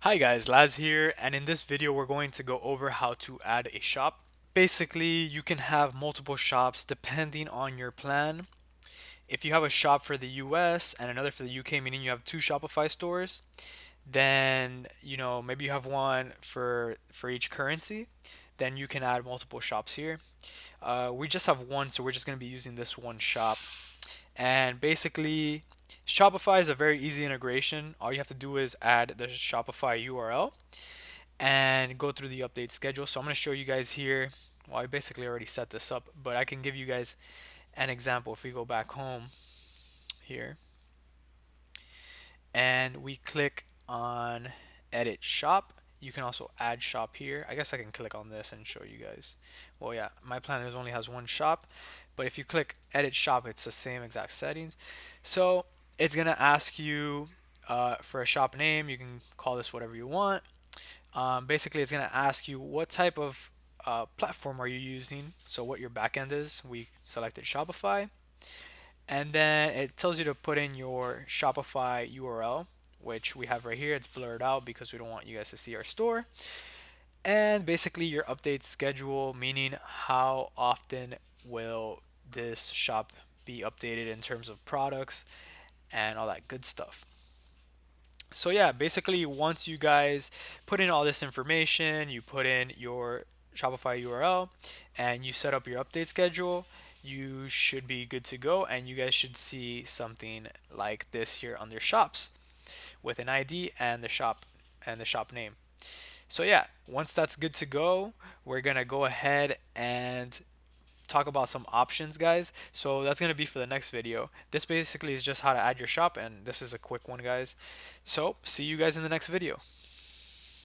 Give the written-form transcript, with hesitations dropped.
Hi guys, Laz here, and in this video we're going to go over how to add a shop. Basically, you can have multiple shops depending on your plan. If you have a shop for the US and another for the UK, meaning you have two Shopify stores, then maybe you have one for each currency, then you can add multiple shops here. We just have one, so we're just going to be using this one shop. And basically, Shopify is a very easy integration. All you have to do is add the Shopify URL and go through the update schedule. So I'm going to show you guys here. Well, I basically already set this up, but I can give you guys an example. If we go back home here and we click on edit shop, you can also add shop here. I guess I can click on this and show you guys. Well, yeah, my plan is only has one shop, but if you click edit shop, it's the same exact settings. So it's gonna ask you for a shop name. You can call this whatever you want. Basically, it's gonna ask you what type of platform are you using. So what your backend is. We selected Shopify, and then it tells you to put in your Shopify URL, which we have right here. It's blurred out because we don't want you guys to see our store. And basically your update schedule, meaning how often will this shop be updated in terms of products and all that good stuff. So yeah, basically once you guys put in all this information, you put in your Shopify URL and you set up your update schedule, you should be good to go, and you guys should see something like this here under shops with an ID and the shop name. So yeah, once that's good to go, we're gonna go ahead and talk about some options, guys. So that's gonna be for the next video. This basically is just how to add your shop, and this is a quick one, guys. So see you guys in the next video.